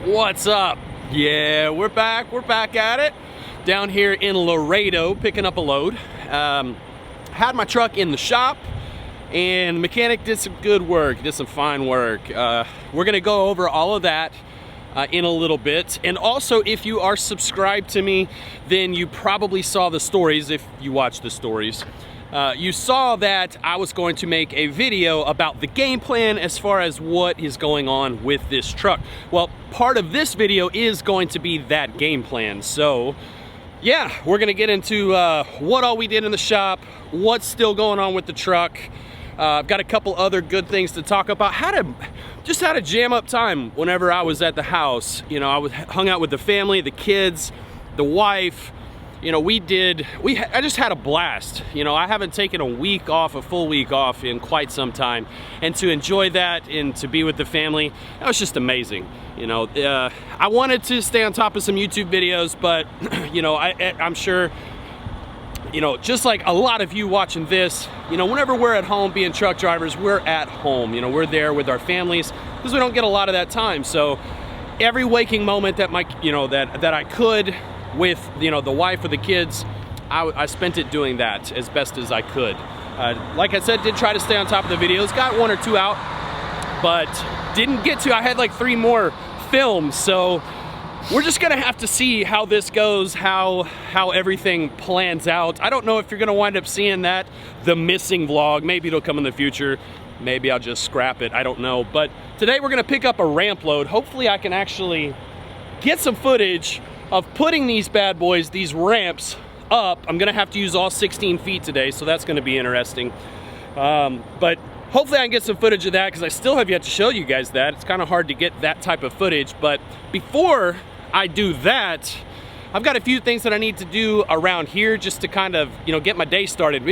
What's up? Yeah, we're back at it. Down here in Laredo, picking up a load. Had my truck in the shop, and the mechanic did some good work, did some fine work. We're gonna go over all of that in a little bit. And also, if you are subscribed to me, then you probably saw the stories, if you watch the stories. You saw that I was going to make a video about the game plan as far as what is going on with this truck. Well, part of this video is going to be that game plan. So yeah, we're gonna get into what all we did in the shop, what's still going on with the truck. I've got a couple other good things to talk about. Just had a jam up time whenever I was at the house. You know, hung out with the family, the kids, the wife. You know, I just had a blast. You know, I haven't taken a full week off in quite some time. And to enjoy that and to be with the family, that was just amazing. You know, I wanted to stay on top of some YouTube videos, but, you know, I'm sure, you know, just like a lot of you watching this, you know, whenever we're at home being truck drivers, we're at home. You know, we're there with our families because we don't get a lot of that time. So every waking moment that that I could, with, you know, the wife or the kids, I spent it doing that as best as I could. Like I said, did try to stay on top of the videos, got 1 or 2 out, but didn't get to. I had like 3 more films, so we're just gonna have to see how this goes, how everything plans out. I don't know if you're gonna wind up seeing the missing vlog. Maybe it'll come in the future. Maybe I'll just scrap it, I don't know. But today we're gonna pick up a ramp load. Hopefully I can actually get some footage of putting these bad boys, these ramps, up. I'm gonna have to use all 16 feet today, so that's gonna be interesting. But hopefully I can get some footage of that, because I still have yet to show you guys that. It's kind of hard to get that type of footage. But before I do that, I've got a few things that I need to do around here just to kind of, you know, get my day started.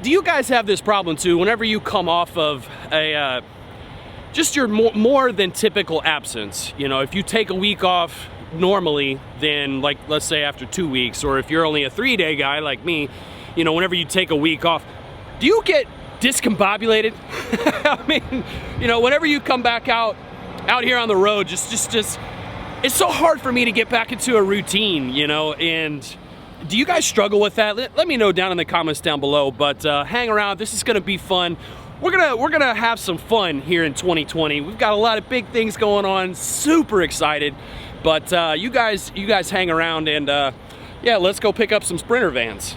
Do you guys have this problem too? Whenever you come off of just your more than typical absence, you know, if you take a week off normally, then, like, let's say after 2 weeks, or if you're only a 3-day guy like me, you know, whenever you take a week off, do you get discombobulated? I mean, you know, whenever you come back out here on the road, just it's so hard for me to get back into a routine, you know. And do you guys struggle with that? Let me know down in the comments down below. But hang around, this is gonna be fun. We're gonna have some fun here in 2020. We've got a lot of big things going on, super excited. But you guys hang around, and yeah, let's go pick up some Sprinter vans.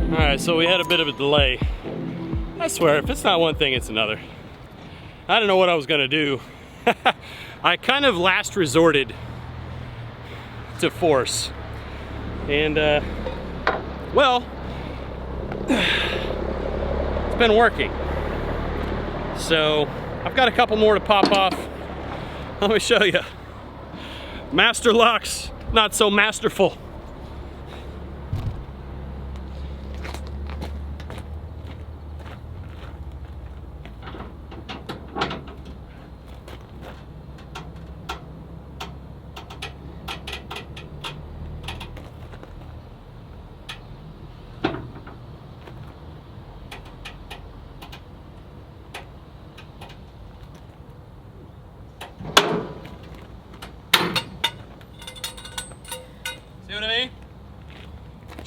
Alright, so we had a bit of a delay. I swear, if it's not one thing, it's another. I don't know what I was gonna do. I kind of last resorted to force. And, well, it's been working. So, I've got a couple more to pop off. Let me show you. Master locks, not so masterful.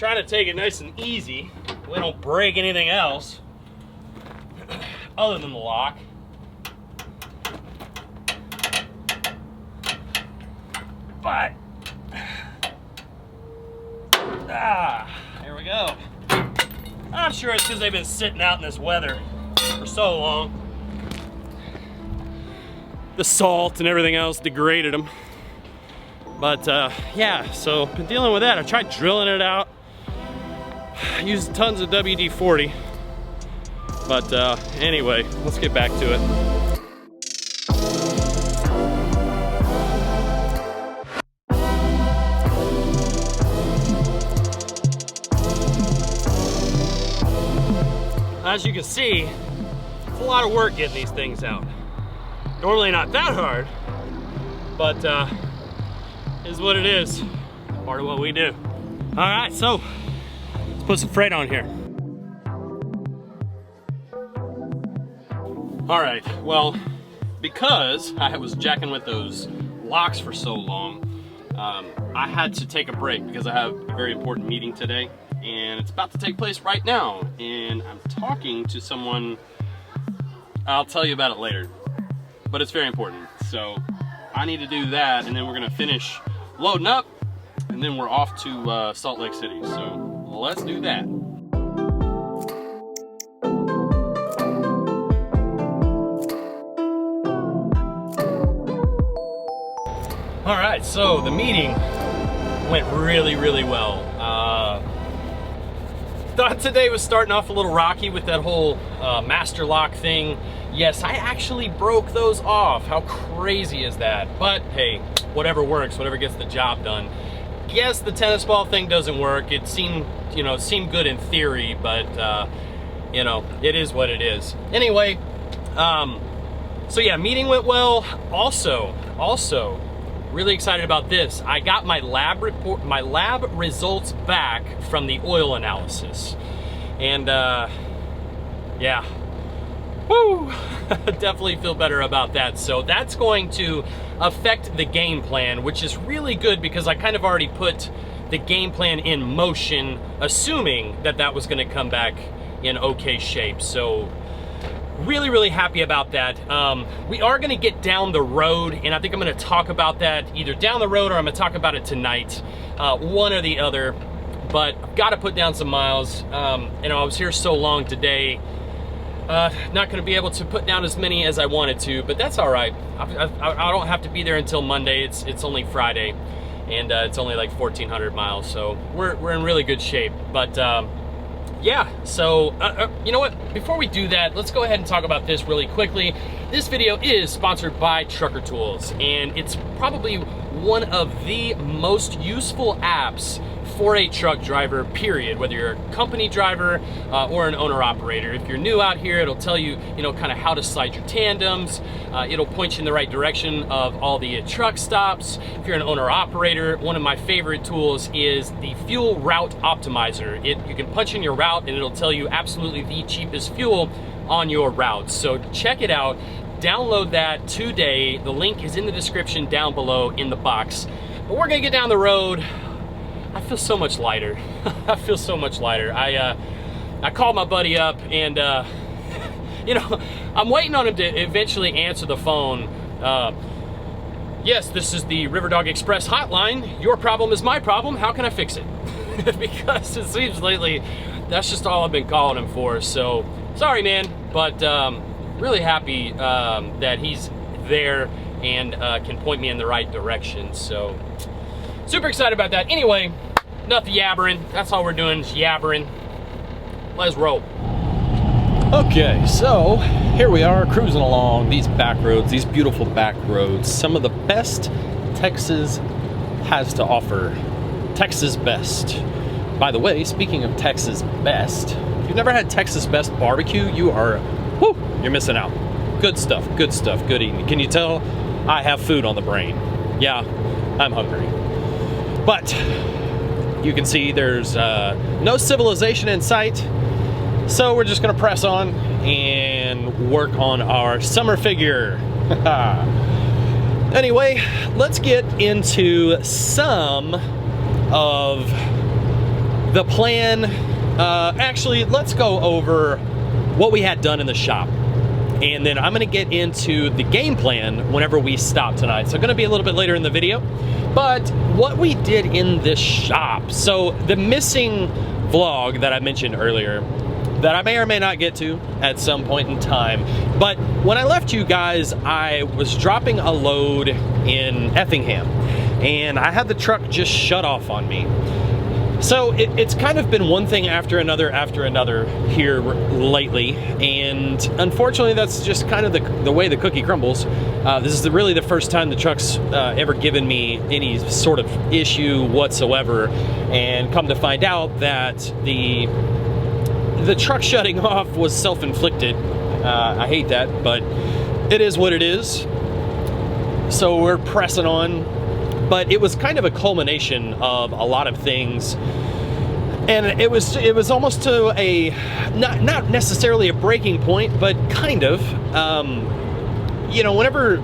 trying to take it nice and easy. We don't break anything else other than the lock. But here we go. I'm sure it's because they've been sitting out in this weather for so long. The salt and everything else degraded them. But yeah, so been dealing with that. I tried drilling it out. Used tons of WD-40. But anyway, let's get back to it. As you can see, it's a lot of work getting these things out. Normally not that hard, but is what it is. Part of what we do. All right, so let's put some freight on here. All right, well, because I was jacking with those locks for so long, I had to take a break because I have a very important meeting today, and it's about to take place right now, and I'm talking to someone. I'll tell you about it later, but it's very important. So I need to do that, and then we're gonna finish loading up, and then we're off to Salt Lake City. So let's do that. All right, so the meeting went really, really well. Thought today was starting off a little rocky with that whole master lock thing. Yes, I actually broke those off. How crazy is that? But hey, whatever works, whatever gets the job done. Guess the tennis ball thing doesn't work. It seemed, you know, seemed good in theory, but you know, it is what it is. Anyway, so yeah, meeting went well. Also, really excited about this. I got my lab results back from the oil analysis. And yeah, woo, definitely feel better about that. So that's going to affect the game plan, which is really good because I kind of already put the game plan in motion, assuming that that was gonna come back in okay shape. So really, really happy about that. We are gonna get down the road, and I think I'm gonna talk about that either down the road or I'm gonna talk about it tonight, one or the other. But I've gotta put down some miles. You know, I was here so long today, not gonna be able to put down as many as I wanted to, but that's all right. I don't have to be there until Monday. It's only Friday, and it's only like 1,400 miles, so we're in really good shape. But yeah, so you know what? Before we do that, let's go ahead and talk about this really quickly. This video is sponsored by Trucker Tools, and it's probably one of the most useful apps for a truck driver, period, whether you're a company driver or an owner-operator. If you're new out here, it'll tell you, you know, kind of how to slide your tandems. It'll point you in the right direction of all the truck stops. If you're an owner-operator, one of my favorite tools is the Fuel Route Optimizer. You can punch in your route and it'll tell you absolutely the cheapest fuel on your route. So check it out. Download that today. The link is in the description down below in the box. But we're gonna get down the road. I feel so much lighter. I feel so much lighter. I called my buddy up and you know, I'm waiting on him to eventually answer the phone. Yes, this is the Riverdog Express hotline. Your problem is my problem. How can I fix it? Because it seems lately that's just all I've been calling him for. So sorry, man, but really happy that he's there and can point me in the right direction. So super excited about that. Anyway, enough yabbering. That's all we're doing is yabbering. Let's roll. Okay, so here we are cruising along these back roads, these beautiful back roads. Some of the best Texas has to offer. Texas Best. By the way, speaking of Texas Best, if you've never had Texas Best barbecue, you're missing out. Good stuff, good eating. Can you tell I have food on the brain? Yeah, I'm hungry. But you can see there's no civilization in sight, so we're just gonna press on and work on our summer figure. Anyway, let's get into some of the plan, actually, let's go over what we had done in the shop. And then I'm gonna get into the game plan whenever we stop tonight. So gonna be a little bit later in the video, but what we did in this shop. So the missing vlog that I mentioned earlier, that I may or may not get to at some point in time. But when I left you guys, I was dropping a load in Effingham, and I had the truck just shut off on me. So it's kind of been one thing after another here lately, and unfortunately that's just kind of the way the cookie crumbles. This is really the first time the truck's ever given me any sort of issue whatsoever, and come to find out that the truck shutting off was self-inflicted. I hate that, but it is what it is. So we're pressing on. But it was kind of a culmination of a lot of things, and it was almost to a not necessarily a breaking point, but kind of. You know, whenever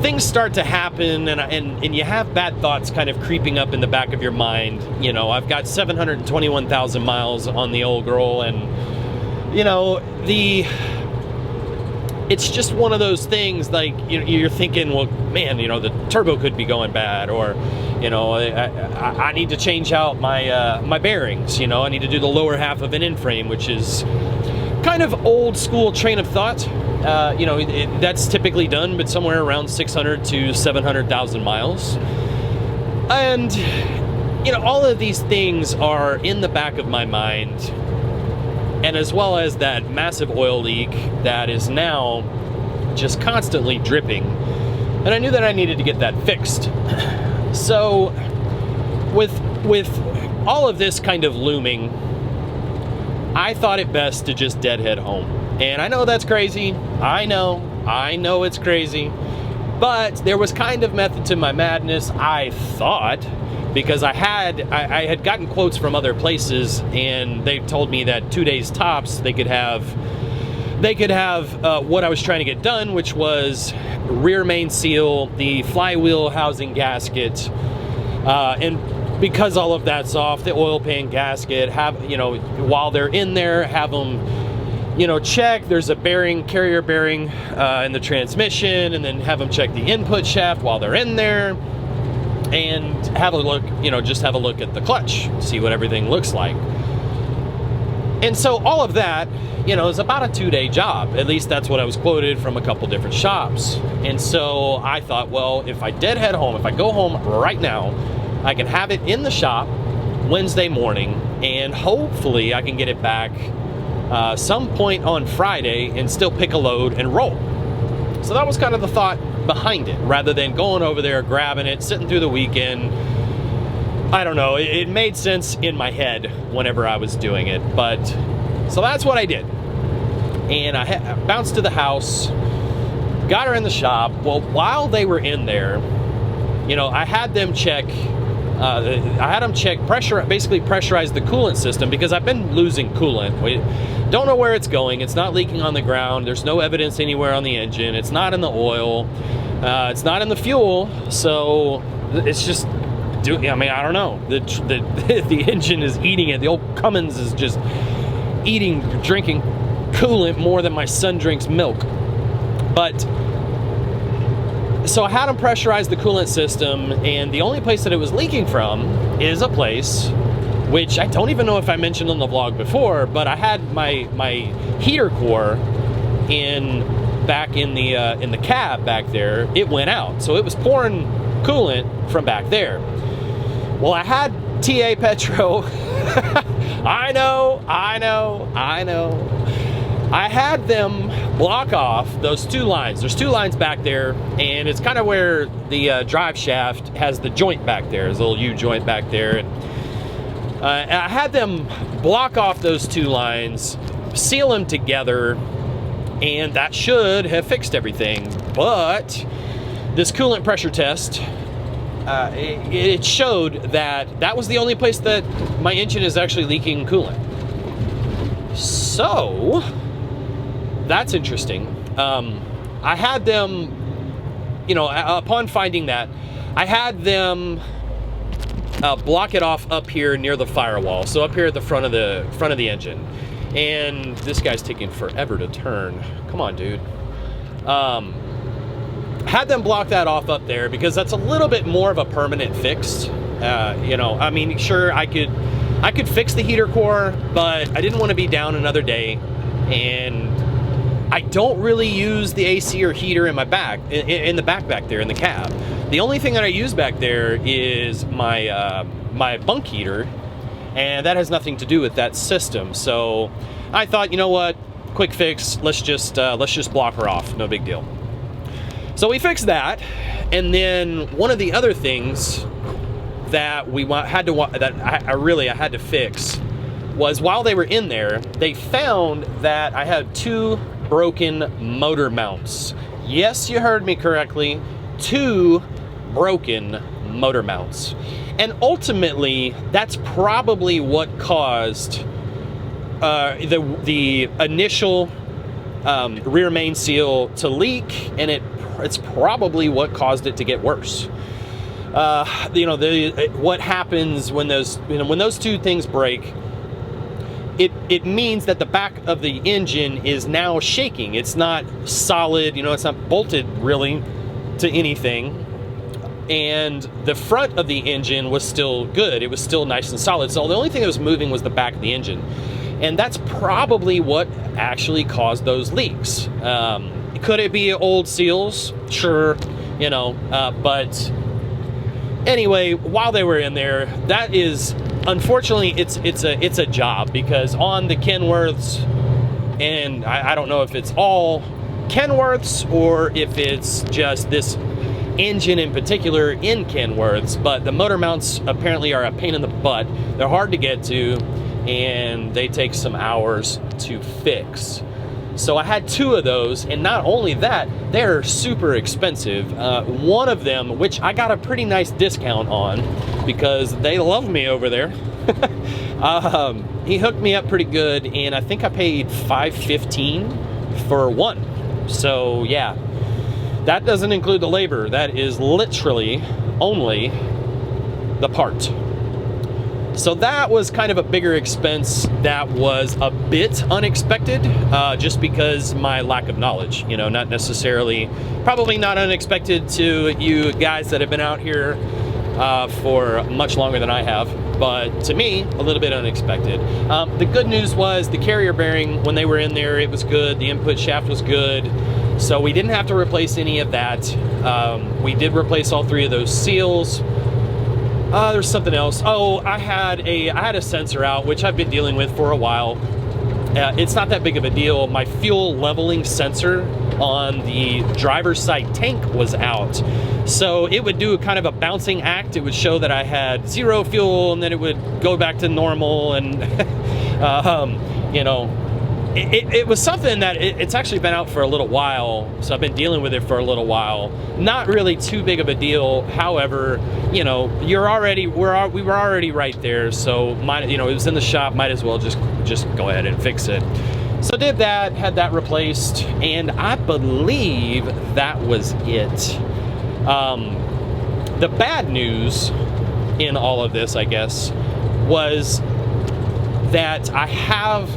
things start to happen and you have bad thoughts kind of creeping up in the back of your mind, you know, I've got 721,000 miles on the old girl, and you know, it's just one of those things, like, you're thinking, well, man, you know, the turbo could be going bad, or, you know, I need to change out my bearings, you know, I need to do the lower half of an end frame, which is kind of old school train of thought. You know, that's typically done, but somewhere around 600 to 700,000 miles. And, you know, all of these things are in the back of my mind, and as well as that massive oil leak that is now just constantly dripping. And I knew that I needed to get that fixed. So with all of this kind of looming, I thought it best to just deadhead home. And I know that's crazy. I know it's crazy. But there was kind of method to my madness, I thought, because I had gotten quotes from other places, and they told me that 2 days tops they could have what I was trying to get done, which was rear main seal, the flywheel housing gasket, and because all of that's off, the oil pan gasket, have, you know, while they're in there, have them, you know, check. There's a bearing, carrier bearing in the transmission, and then have them check the input shaft while they're in there. And have a look, you know, just have a look at the clutch, see what everything looks like. And so all of that, you know, is about a 2-day job. At least that's what I was quoted from a couple different shops. And so I thought, well, if I deadhead home, if I go home right now, I can have it in the shop Wednesday morning, and hopefully I can get it back some point on Friday and still pick a load and roll. So that was kind of the thought behind it, rather than going over there, grabbing it, sitting through the weekend. I don't know, it made sense in my head whenever I was doing it. But so that's what I did, and I bounced to the house, got her in the shop. Well, while they were in there, you know, I had them check pressure, basically pressurize the coolant system, because I've been losing coolant. We don't know where it's going. It's not leaking on the ground. There's no evidence anywhere on the engine. It's not in the oil. It's not in the fuel. So it's just, I mean, I don't know. The engine is eating it. The old Cummins is just drinking coolant more than my son drinks milk. But so I had them pressurize the coolant system, and the only place that it was leaking from is a place which I don't even know if I mentioned on the vlog before, but I had my heater core back in the cab back there. It went out, so it was pouring coolant from back there. Well, I had TA Petro. I know. I had them block off those 2 lines. There's 2 lines back there, and it's kind of where the drive shaft has the joint back there. There's a little U-joint back there. And I had them block off those 2 lines, seal them together, and that should have fixed everything. But this coolant pressure test, it showed that was the only place that my engine is actually leaking coolant. So that's interesting. I had them, you know, upon finding that, I had them block it off up here near the firewall. So up here at the front of the engine. And this guy's taking forever to turn. Come on, dude. Had them block that off up there because that's a little bit more of a permanent fix. You know, I mean, sure, I could fix the heater core, but I didn't want to be down another day. And I don't really use the AC or heater in my back, in the back there in the cab. The only thing that I use back there is my my bunk heater, and that has nothing to do with that system. So I thought, you know what, quick fix, let's just block her off, no big deal. So we fixed that, and then one of the other things that I had to fix was while they were in there, they found that I had 2 broken motor mounts. Yes, you heard me correctly, 2 broken motor mounts. And ultimately, that's probably what caused the initial rear main seal to leak, and it's probably what caused it to get worse. You know, what happens when those 2 things break? It means that the back of the engine is now shaking. It's not solid, you know, it's not bolted really to anything. And the front of the engine was still good. It was still nice and solid. So the only thing that was moving was the back of the engine. And that's probably what actually caused those leaks. Could it be old seals? Sure, you know, but anyway, while they were in there, that is, unfortunately, it's a job, because on the Kenworths, and I don't know if it's all Kenworths or if it's just this engine in particular in Kenworths, but the motor mounts apparently are a pain in the butt. They're hard to get to, and they take some hours to fix. So I had 2 of those, and not only that, they're super expensive. One of them, which I got a pretty nice discount on because they love me over there, he hooked me up pretty good, and I think I paid $515 for one. So yeah, that doesn't include the labor. That is literally only the part. So that was kind of a bigger expense that was a bit unexpected, just because my lack of knowledge, you know, not necessarily, probably not unexpected to you guys that have been out here for much longer than I have, but to me, a little bit unexpected. The good news was the carrier bearing, when they were in there, it was good. The input shaft was good. So we didn't have to replace any of that. We did replace all 3 of those seals. There's something else. Oh, I had a sensor out, which I've been dealing with for a while. It's not that big of a deal. My fuel leveling sensor on the driver's side tank was out. So it would do kind of a bouncing act. It would show that I had 0 fuel, and then it would go back to normal, and you know, it was something that it's actually been out for a little while, so I've been dealing with it for a little while. Not really too big of a deal. However, you know, we were already right there, so you know, it was in the shop, might as well just go ahead and fix it. So did that, had that replaced, and I believe that was it. The bad news in all of this, I guess, was that I have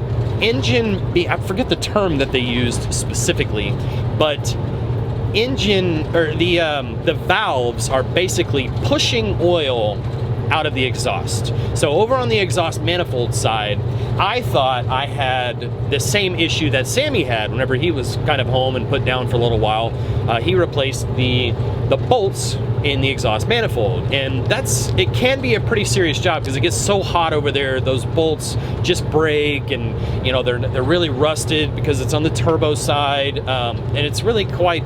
I forget the term that they used specifically, but the valves are basically pushing oil out of the exhaust. So over on the exhaust manifold side, I thought I had the same issue that Sammy had whenever he was kind of home and put down for a little while. He replaced the bolts in the exhaust manifold, and it can be a pretty serious job because it gets so hot over there. Those bolts just break, and you know, they're really rusted because it's on the turbo side, and it's really quite.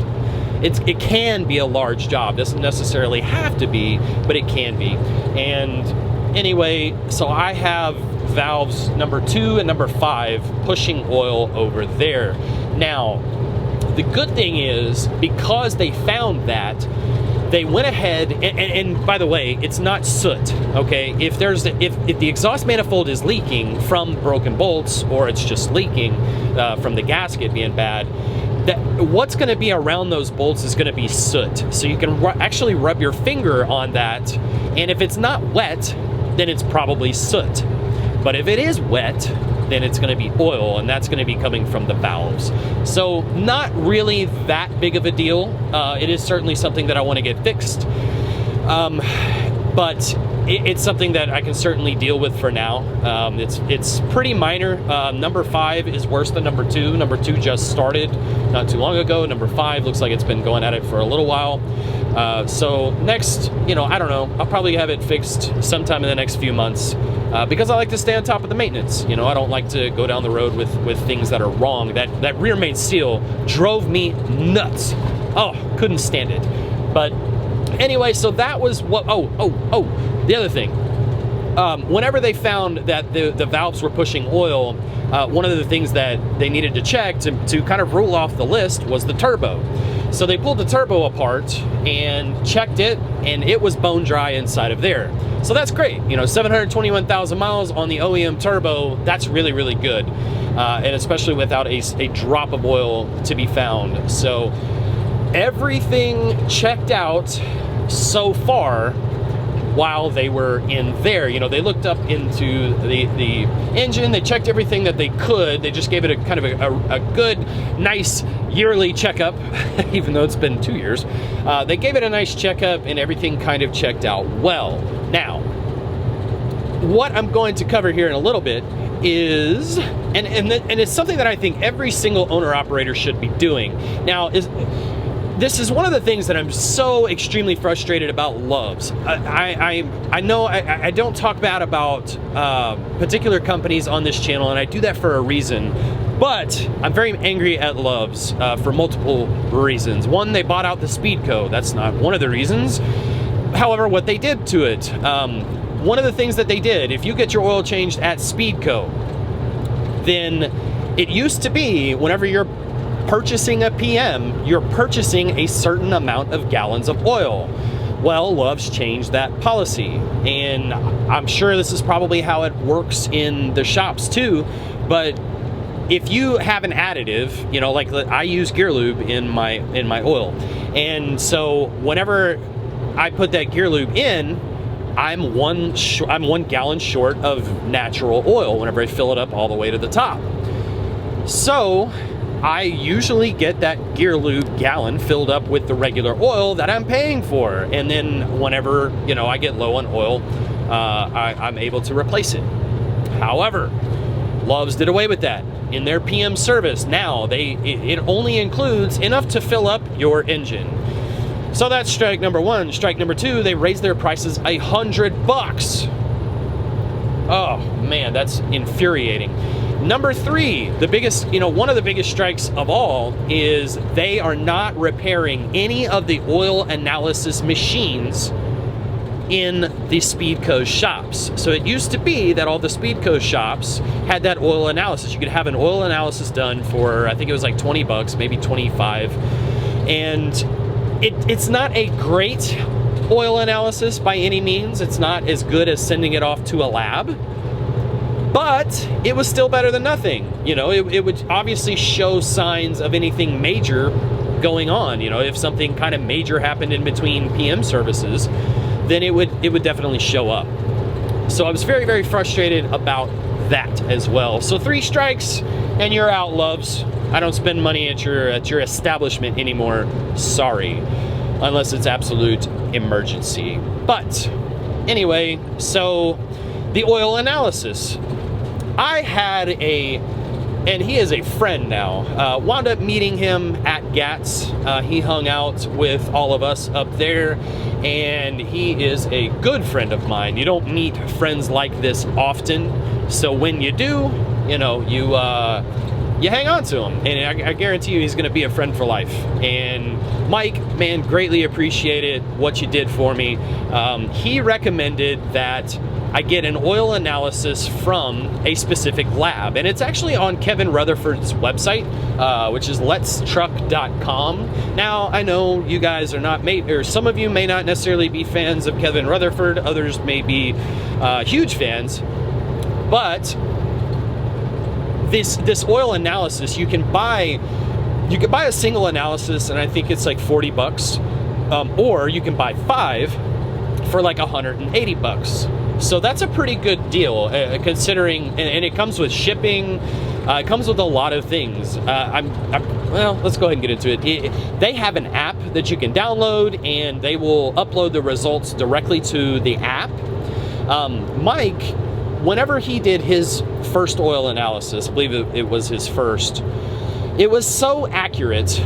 It can be a large job. Doesn't necessarily have to be, but it can be. And anyway, so I have valves number 2 and number 5 pushing oil over there. Now, the good thing is, because they found that, they went ahead and by the way, it's not soot, okay? If the exhaust manifold is leaking from broken bolts, or it's just leaking from the gasket being bad, what's going to be around those bolts is going to be soot. So you can actually rub your finger on that, And if it's not wet, then it's probably soot. But if it is wet, then it's going to be oil, and that's going to be coming from the valves. So not really that big of a deal. It is certainly something that I want to get fixed. But it's something that I can certainly deal with for now. It's pretty minor. Number 5 is worse than number 2. Number 2 just started not too long ago. Number 5 looks like it's been going at it for a little while. So next, I don't know, I'll probably have it fixed sometime in the next few months, because I like to stay on top of the maintenance. I don't like to go down the road with things that are wrong. That rear main seal drove me nuts. Oh, couldn't stand it. But anyway, so that was what, the other thing. Whenever they found that the valves were pushing oil, one of the things that they needed to check to kind of rule off the list was the turbo. So they pulled the turbo apart and checked it, and it was bone dry inside of there. So that's great. 721,000 miles on the OEM turbo, that's really, really good. And especially without a drop of oil to be found. So everything checked out so far while they were in there. They looked up into the engine, they checked everything that they could. They just gave it a kind of a good, nice yearly checkup, even though it's been 2 years. They gave it a nice checkup, and everything kind of checked out well. Now, what I'm going to cover here in a little bit is, and it's something that I think every single owner-operator should be doing. Now, this is one of the things that I'm so extremely frustrated about Loves. I know I don't talk bad about particular companies on this channel, and I do that for a reason, but I'm very angry at Loves for multiple reasons. One, they bought out the Speedco. That's not one of the reasons. However, what they did to it, one of the things that they did, if you get your oil changed at Speedco, then it used to be whenever you're purchasing a PM, you're purchasing a certain amount of gallons of oil. Well, Loves changed that policy, and I'm sure this is probably how it works in the shops too, but if you have an additive, like I use gear lube in my oil, and so whenever I put that gear lube in, I'm 1 gallon short of natural oil whenever I fill it up all the way to the top. So I usually get that gear lube gallon filled up with the regular oil that I'm paying for. And then whenever, I get low on oil, I'm able to replace it. However, Loves did away with that. In their PM service, now it only includes enough to fill up your engine. So that's strike number 1. Strike number 2, they raised their prices $100. Oh man, that's infuriating. Number 3, the biggest, one of the biggest strikes of all is they are not repairing any of the oil analysis machines in the Speedco shops. So it used to be that all the Speedco shops had that oil analysis. You could have an oil analysis done for, I think it was like 20 bucks, maybe 25. And it's not a great oil analysis by any means. It's not as good as sending it off to a lab, but it was still better than nothing. It would obviously show signs of anything major going on. If something kind of major happened in between PM services, then it would definitely show up. So I was very, very frustrated about that as well. So 3 strikes and you're out, Loves. I don't spend money at your establishment anymore. Sorry, unless it's absolute emergency. But anyway, so the oil analysis. I had and he is a friend now, wound up meeting him at GATS. He hung out with all of us up there, and he is a good friend of mine. You don't meet friends like this often, so when you do, you hang on to him, and I guarantee you he's gonna be a friend for life. And Mike, man, greatly appreciated what you did for me. He recommended that I get an oil analysis from a specific lab, and it's actually on Kevin Rutherford's website, which is letstruck.com. Now, I know you guys are not, or some of you may not necessarily be fans of Kevin Rutherford, others may be huge fans, but this oil analysis, you can buy a single analysis, and I think it's like 40 bucks, or you can buy 5 for like 180 bucks. So that's a pretty good deal, considering, and it comes with shipping. It comes with a lot of things. Well, let's go ahead and get into it. They have an app that you can download, and they will upload the results directly to the app. Mike, whenever he did his first oil analysis, I believe it was his first, it was so accurate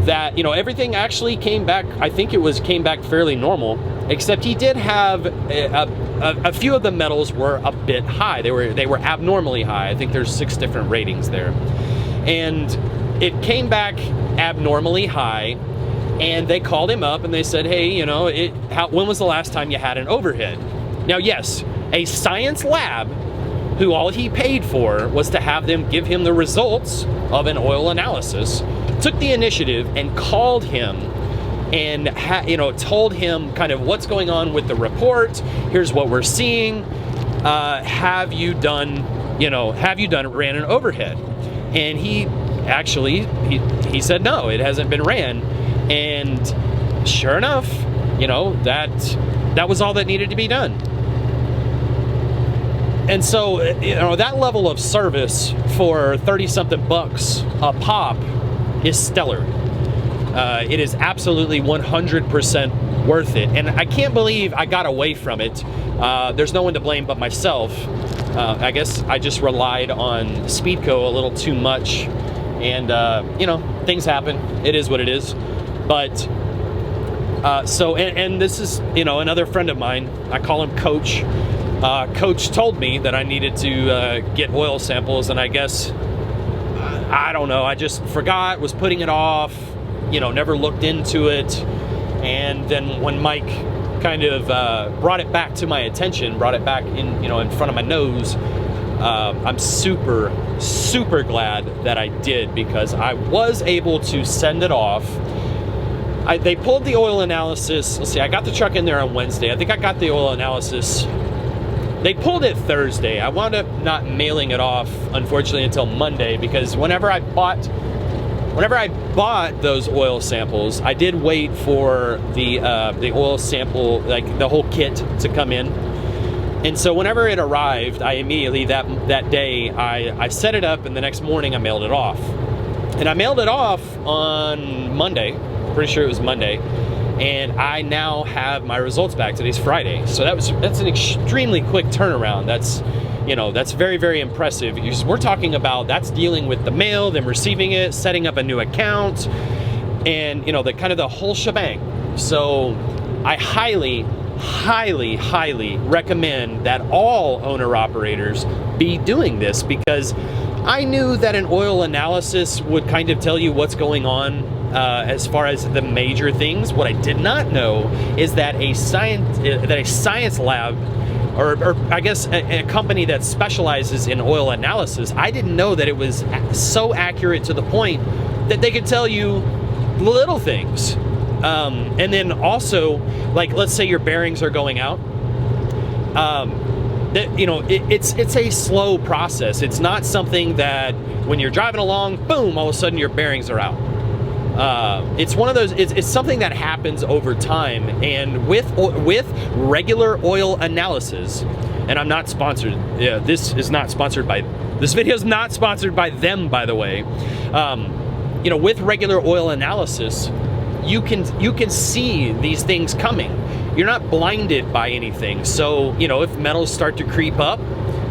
that, you know, everything actually came back, I think it came back fairly normal, except he did have a few of the metals were a bit high. They were abnormally high. I think there's 6 different ratings there. And it came back abnormally high, and they called him up and they said, hey, you know, when was the last time you had an overhead? Now, yes, a science lab, who all he paid for was to have them give him the results of an oil analysis, took the initiative and called him and told him kind of what's going on with the report. Here's what we're seeing. Have you ran an overhead? And he actually he said no, it hasn't been ran. And sure enough, you know, that was all that needed to be done. And so, you know, that level of service for 30-something bucks a pop is stellar. It is absolutely 100% worth it. And I can't believe I got away from it. There's no one to blame but myself. I guess I just relied on Speedco a little too much. And, you know, things happen. It is what it is. But, and this is, you know, another friend of mine. I call him Coach. Coach told me that I needed to get oil samples, and I guess, I don't know, I just forgot, was putting it off, you know, never looked into it. And then when Mike kind of brought it back to my attention, brought it back in, you know, in front of my nose, I'm super, super glad that I did, because I was able to send it off. They pulled the oil analysis. Let's see, I got the truck in there on Wednesday. I think I got the oil analysis. They pulled it Thursday. I wound up not mailing it off, unfortunately, until Monday, because whenever I bought those oil samples, I did wait for the oil sample, like the whole kit, to come in. And so whenever it arrived, I immediately that day I set it up, and the next morning I mailed it off. And I mailed it off on Monday. Pretty sure it was Monday. And I now have my results back. Today's Friday. So that's an extremely quick turnaround. That's, you know, that's very, very impressive. We're talking about, that's dealing with the mail, them receiving it, setting up a new account, and, you know, the kind of the whole shebang. So I highly, highly, highly recommend that all owner-operators be doing this, because I knew that an oil analysis would kind of tell you what's going on as far as the major things. What I did not know is that a science lab, or I guess a company that specializes in oil analysis, I didn't know that it was so accurate to the point that they could tell you little things. And then also, like, let's say your bearings are going out. That, you know, it's a slow process. It's not something that when you're driving along, boom, all of a sudden your bearings are out. It's one of those, it's something that happens over time. And with regular oil analysis, and I'm not sponsored, this video is not sponsored by them, by the way. You know, with regular oil analysis, you can see these things coming. You're not blinded by anything. So, you know, if metals start to creep up,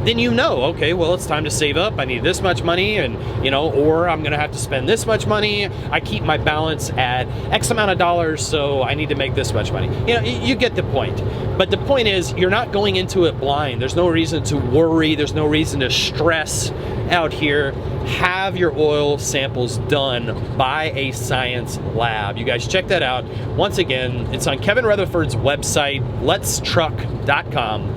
then you know, okay, well, it's time to save up. I need this much money, and, you know, or I'm gonna have to spend this much money. I keep my balance at X amount of dollars, so I need to make this much money. You know, you get the point. But the point is, you're not going into it blind. There's no reason to worry. There's no reason to stress out here. Have your oil samples done by a science lab. You guys check that out. Once again, it's on Kevin Rutherford's website, letstruck.com.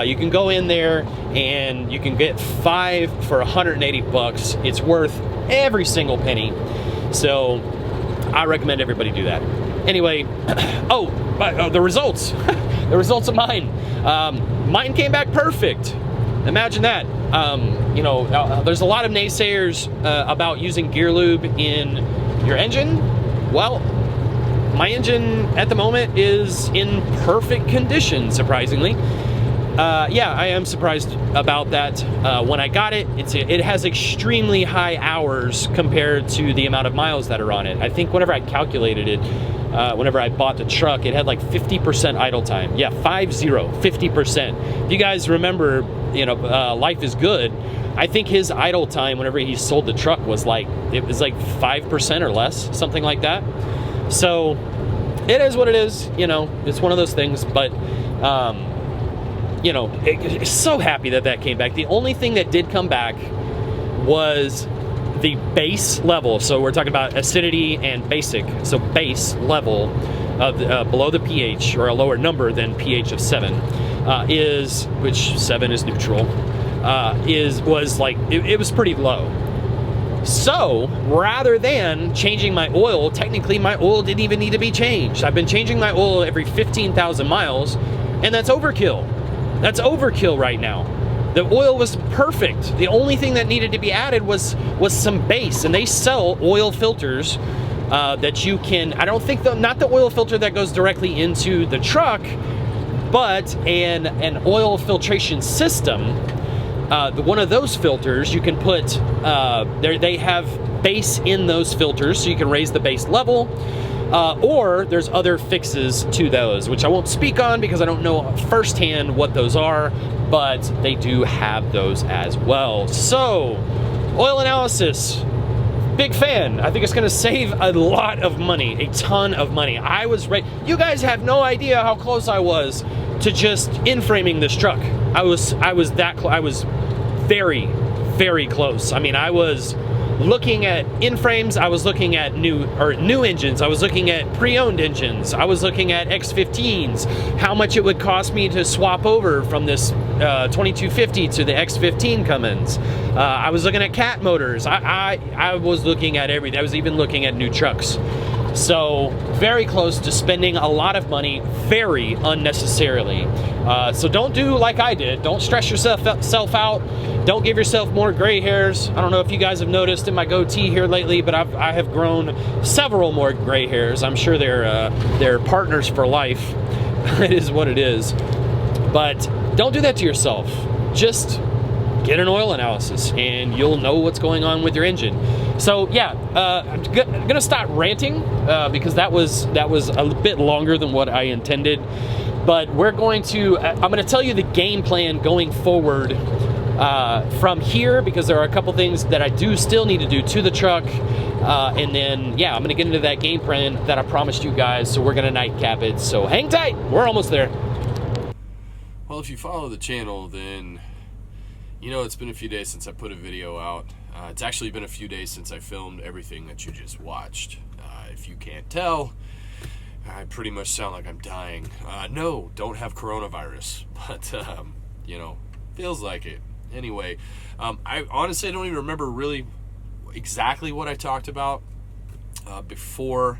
You can go in there and you can get 5 for 180 bucks. It's worth every single penny. So I recommend everybody do that. Anyway, the results. The results of mine. Mine came back perfect. Imagine that. You know, there's a lot of naysayers about using gear lube in your engine. Well, my engine at the moment is in perfect condition, surprisingly. Yeah, I am surprised about that. When I got it, it has extremely high hours compared to the amount of miles that are on it. I think whenever I calculated it, whenever I bought the truck, it had like 50% idle time. Yeah, 50%. If you guys remember, you know, Life is Good, I think his idle time whenever he sold the truck was like, it was like 5% or less, something like that. So it is what it is, you know, it's one of those things, but you know, it's so happy that that came back. The only thing that did come back was the base level. So we're talking about acidity and basic. So base level of below the pH, or a lower number than pH of 7, which 7 is neutral, was like, it was pretty low. So rather than changing my oil, technically my oil didn't even need to be changed. I've been changing my oil every 15,000 miles, and that's overkill. That's overkill right now. The oil was perfect. The only thing that needed to be added was some base, and they sell oil filters that you can, I don't think, not the oil filter that goes directly into the truck, but an oil filtration system. One of those filters you can put, they have base in those filters, so you can raise the base level, or there's other fixes to those, which I won't speak on because I don't know firsthand what those are, but they do have those as well. So, oil analysis, big fan. I think it's gonna save a lot of money, a ton of money. I was ready. You guys have no idea how close I was to just in-framing this truck. I was very, very close. I mean, I was looking at in-frames, I was looking at new engines, I was looking at pre-owned engines, I was looking at X15s, how much it would cost me to swap over from this 2250 to the X15 Cummins. I was looking at cat motors. I was looking at everything. I was even looking at new trucks. So very close to spending a lot of money very unnecessarily. So don't do like I did. Don't stress yourself out. Don't give yourself more gray hairs. I don't know if you guys have noticed in my goatee here lately, but I have grown several more gray hairs. I'm sure they're partners for life. It is what it is. But don't do that to yourself. Just get an oil analysis and you'll know what's going on with your engine. So yeah, I'm gonna stop ranting because that was a bit longer than what I intended. But I'm gonna tell you the game plan going forward from here, because there are a couple things that I do still need to do to the truck. And then, yeah, I'm gonna get into that game plan that I promised you guys. So we're gonna nightcap it. So hang tight, we're almost there. Well, if you follow the channel, then you know it's been a few days since I put a video out. It's actually been a few days since I filmed everything that you just watched. If you can't tell, I pretty much sound like I'm dying. No, don't have coronavirus, but you know, feels like it. Anyway, I honestly don't even remember really exactly what I talked about before,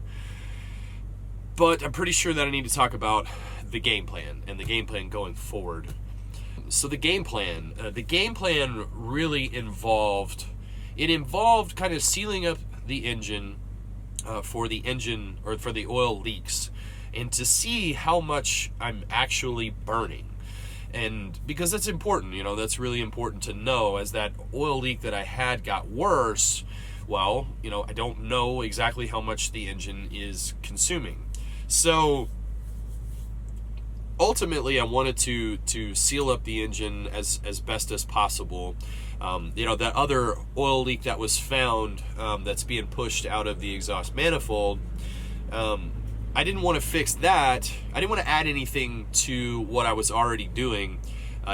but I'm pretty sure that I need to talk about the game plan and the game plan going forward. So the game plan really involved kind of sealing up the engine for the oil leaks, and to see how much I'm actually burning. And because that's important, you know, that's really important to know. As that oil leak that I had got worse, well, you know, I don't know exactly how much the engine is consuming. So ultimately, I wanted to seal up the engine as best as possible. You know, that other oil leak that was found, that's being pushed out of the exhaust manifold, I didn't want to fix that. I didn't want to add anything to what I was already doing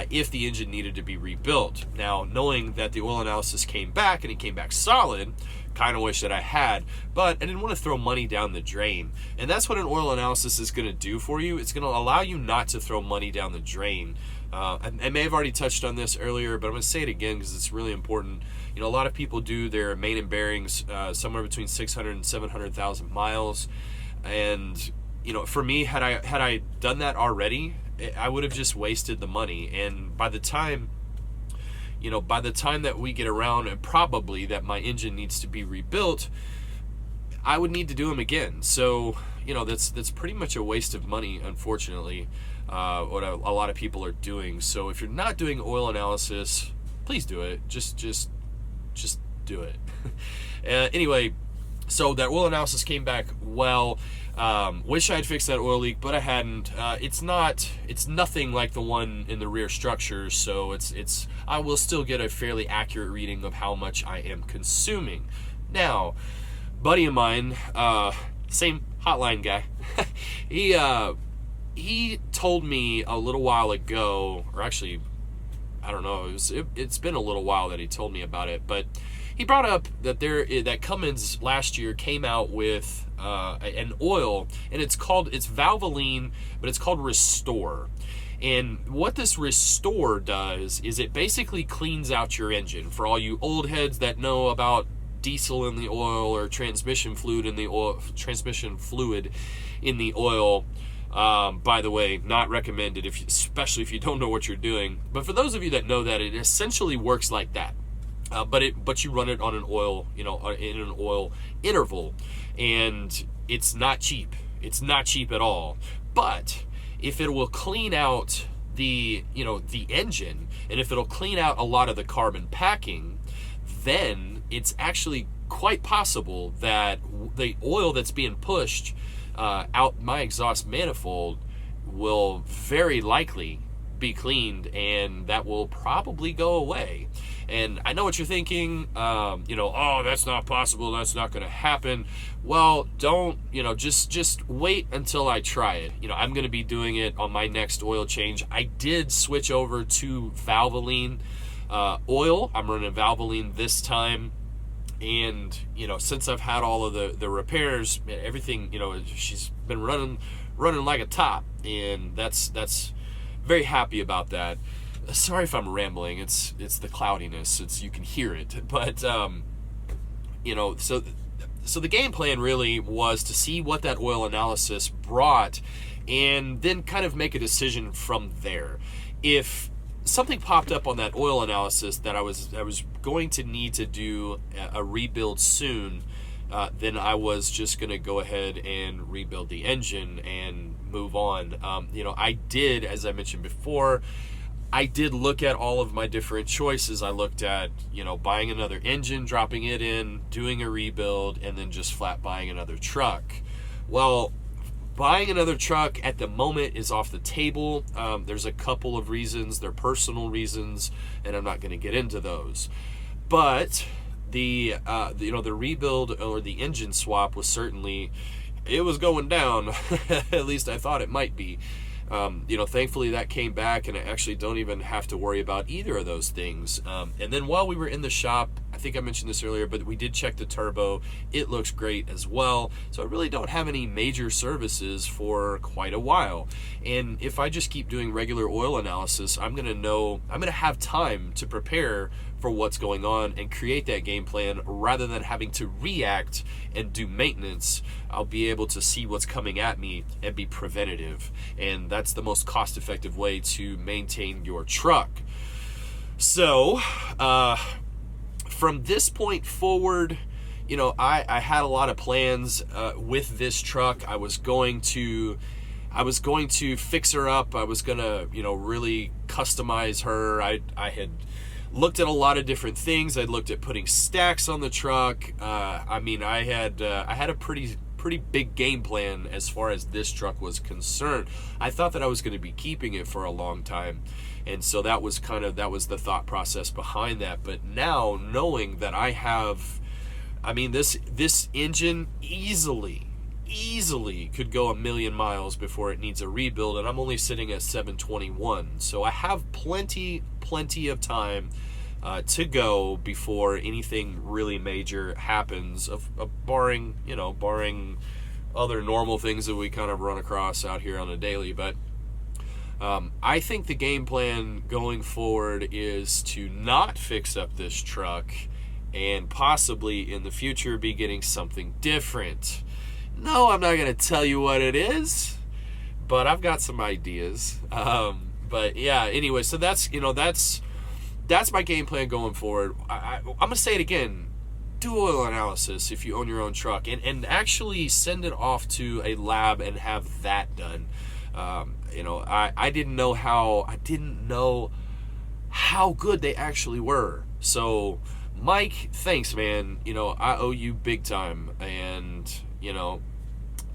if the engine needed to be rebuilt. Now, knowing that the oil analysis came back, and it came back solid, kind of wish that I had, but I didn't want to throw money down the drain. And that's what an oil analysis is going to do for you. It's going to allow you not to throw money down the drain. I may have already touched on this earlier, but I'm going to say it again because it's really important. You know, a lot of people do their main and bearings somewhere between 600 and 700,000 miles. And, you know, for me, had I done that already, I would have just wasted the money. And by the time that we get around, and probably that my engine needs to be rebuilt, I would need to do them again. So you know, that's pretty much a waste of money, unfortunately, what a lot of people are doing. So if you're not doing oil analysis, please do it. Just do it. Anyway, so that oil analysis came back well. Wish I had fixed that oil leak, but I hadn't. It's nothing like the one in the rear structure, so I will still get a fairly accurate reading of how much I am consuming. Now, buddy of mine, same hotline guy, he told me a little while ago, or actually, I don't know, it's been a little while that he told me about it, but he brought up that Cummins last year came out with an oil, and it's Valvoline, but it's called Restore. And what this Restore does is it basically cleans out your engine. For all you old heads that know about diesel in the oil or transmission fluid in the oil, by the way, not recommended, especially if you don't know what you're doing. But for those of you that know that, it essentially works like that. But you run it on an oil, in an oil interval, and it's not cheap. It's not cheap at all. But if it will clean out the engine, and if it'll clean out a lot of the carbon packing, then it's actually quite possible that the oil that's being pushed out my exhaust manifold will very likely be cleaned, and that will probably go away. And I know what you're thinking, oh, that's not possible, that's not going to happen. Well, don't, just wait until I try it. I'm going to be doing it on my next oil change. I did switch over to Valvoline oil. I'm running Valvoline this time. And, since I've had all of the repairs, everything, she's been running like a top. And that's very happy about that. Sorry if I'm rambling. It's the cloudiness. You can hear it. But, so the game plan really was to see what that oil analysis brought and then kind of make a decision from there. If something popped up on that oil analysis that I was going to need to do a rebuild soon, then I was just going to go ahead and rebuild the engine and move on. I did, as I mentioned before, I did look at all of my different choices. I looked at, buying another engine, dropping it in, doing a rebuild, and then just flat buying another truck. Well, buying another truck at the moment is off the table. There's a couple of reasons. They're personal reasons, and I'm not going to get into those. But the rebuild or the engine swap was certainly, it was going down. At least I thought it might be. Thankfully that came back, and I actually don't even have to worry about either of those things. And then while we were in the shop, I think I mentioned this earlier, but we did check the turbo. It looks great as well. So I really don't have any major services for quite a while. And if I just keep doing regular oil analysis, I'm going to have time to prepare for what's going on and create that game plan rather than having to react and do maintenance. I'll be able to see what's coming at me and be preventative. And that's the most cost-effective way to maintain your truck. So, from this point forward, I had a lot of plans with this truck. I was going to fix her up. I was going to, really customize her. I had looked at a lot of different things. I looked at putting stacks on the truck. I had a pretty big game plan as far as this truck was concerned. I thought that I was going to be keeping it for a long time, and so that was the thought process behind that. But now, knowing that I have, this engine easily could go 1,000,000 miles before it needs a rebuild, and I'm only sitting at 721. So I have plenty of time to go before anything really major happens, barring other normal things that we kind of run across out here on a daily. But I think the game plan going forward is to not fix up this truck and possibly in the future be getting something different. No, I'm not going to tell you what it is, but I've got some ideas. But yeah, anyway, so that's my game plan going forward. I'm going to say it again. do oil analysis if you own your own truck, and actually send it off to a lab and have that done. You know, I didn't know how good they actually were. So Mike, thanks, man. You know, I owe you big time. And, you know,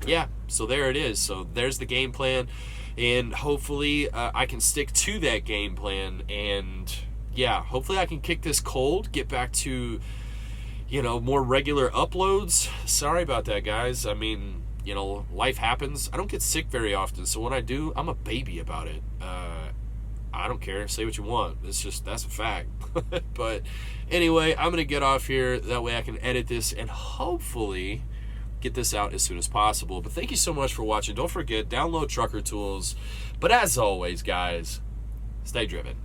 yeah, so there it is. So there's the game plan, and hopefully I can stick to that game plan. And yeah, hopefully I can kick this cold, get back to, you know, more regular uploads. Sorry about that, guys. I mean, you know, life happens. I don't get sick very often, so when I do, I'm a baby about it. I don't care. Say what you want. That's a fact. But anyway, I'm going to get off here. That way I can edit this and hopefully get this out as soon as possible. But thank you so much for watching. Don't forget, download Trucker Tools. But as always, guys, stay driven.